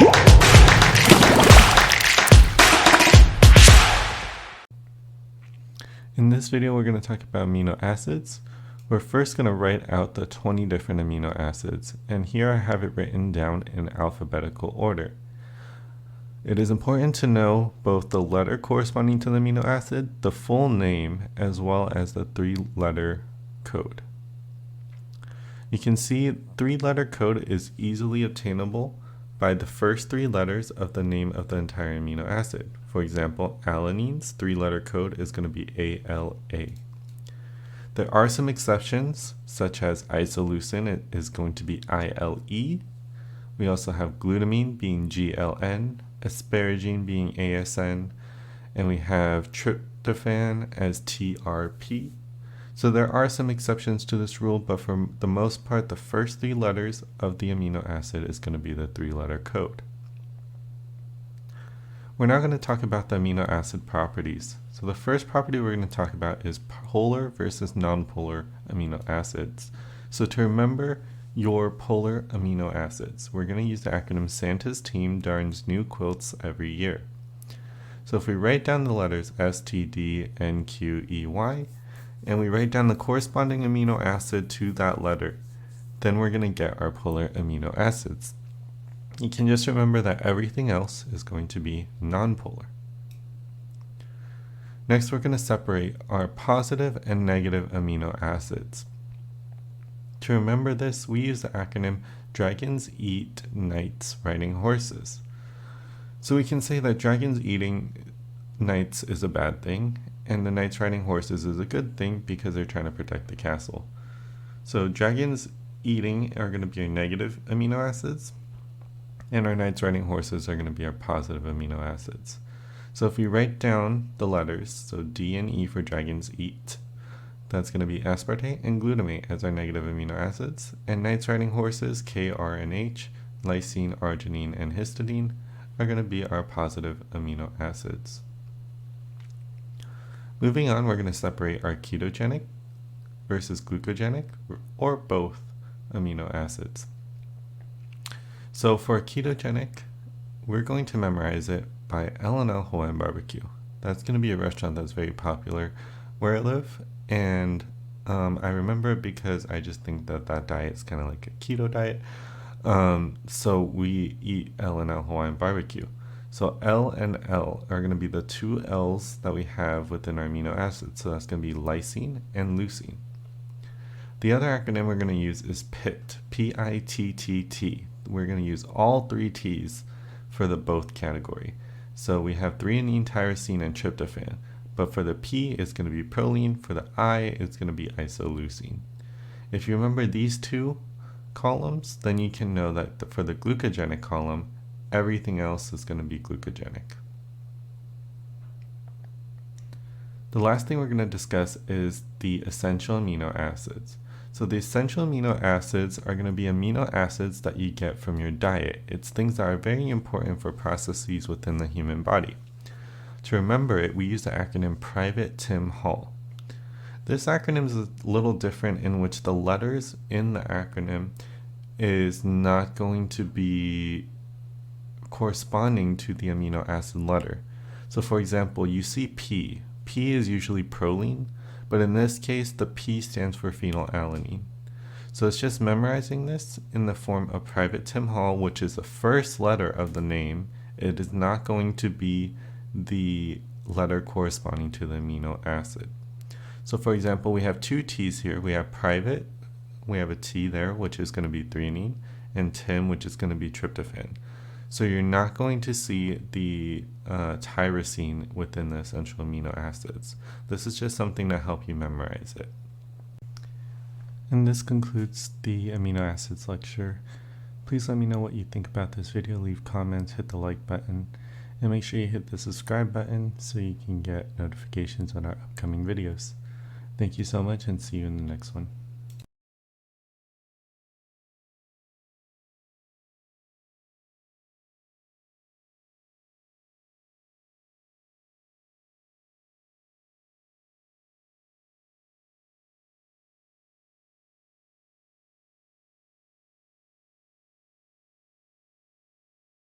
In this video, we're going to talk about amino acids. We're first going to write out the 20 different amino acids, and here I have it written down in alphabetical order. It is important to know both the letter corresponding to the amino acid, the full name, as well as the 3-letter code. You can see 3-letter code is easily obtainable by the first 3 letters of the name of the entire amino acid. For example, alanine's 3-letter code is going to be ALA. There are some exceptions, such as isoleucine, it is going to be ILE. We also have glutamine being GLN, asparagine being ASN, and we have tryptophan as TRP. So there are some exceptions to this rule, but for the most part, the first 3 letters of the amino acid is going to be the 3-letter code. We're now going to talk about the amino acid properties. So the first property we're going to talk about is polar versus nonpolar amino acids. So to remember your polar amino acids, we're going to use the acronym Santa's team darns new quilts every year. So if we write down the letters S, T, D, N, Q, E, Y, and we write down the corresponding amino acid to that letter, then we're going to get our polar amino acids. You can just remember that everything else is going to be nonpolar. Next, we're going to separate our positive and negative amino acids. To remember this, we use the acronym Dragons Eat Knights Riding Horses. So we can say that dragons eating knights is a bad thing, and the knights riding horses is a good thing because they're trying to protect the castle. So dragons eating are going to be our negative amino acids, and our knights riding horses are going to be our positive amino acids. So if we write down the letters, so D and E for dragons eat, that's going to be aspartate and glutamate as our negative amino acids, and knights riding horses, K, R, and H, lysine, arginine, and histidine are going to be our positive amino acids. Moving on, we're going to separate our ketogenic versus glucogenic, or both amino acids. So for ketogenic, we're going to memorize it by L&L Hawaiian Barbecue. That's going to be a restaurant that's very popular where I live, and I remember it because I just think that that diet is kind of like a keto diet. So we eat L&L Hawaiian Barbecue. So L and L are going to be the 2 L's that we have within our amino acids. So that's going to be lysine and leucine. The other acronym we're going to use is PITT, P-I-T-T-T. We're going to use all 3 T's for the both category. So we have threonine, tyrosine, and tryptophan. But for the P, it's going to be proline. For the I, it's going to be isoleucine. If you remember these 2 columns, then you can know that for the glucogenic column, everything else is going to be glucogenic. The last thing we're going to discuss is the essential amino acids. So the essential amino acids are going to be amino acids that you get from your diet. It's things that are very important for processes within the human body. To remember it, we use the acronym Private Tim Hall. This acronym is a little different in which the letters in the acronym is not going to be corresponding to the amino acid letter. So for example, you see P. P is usually proline, but in this case, the P stands for phenylalanine. So it's just memorizing this in the form of Private Tim Hall, which is the first letter of the name. It is not going to be the letter corresponding to the amino acid. So for example, we have 2 T's here. We have private, we have a T there, which is going to be threonine, and Tim, which is going to be tryptophan. So you're not going to see the tyrosine within the essential amino acids. This is just something to help you memorize it. And this concludes the amino acids lecture. Please let me know what you think about this video. Leave comments, hit the like button, and make sure you hit the subscribe button so you can get notifications on our upcoming videos. Thank you so much, and see you in the next one.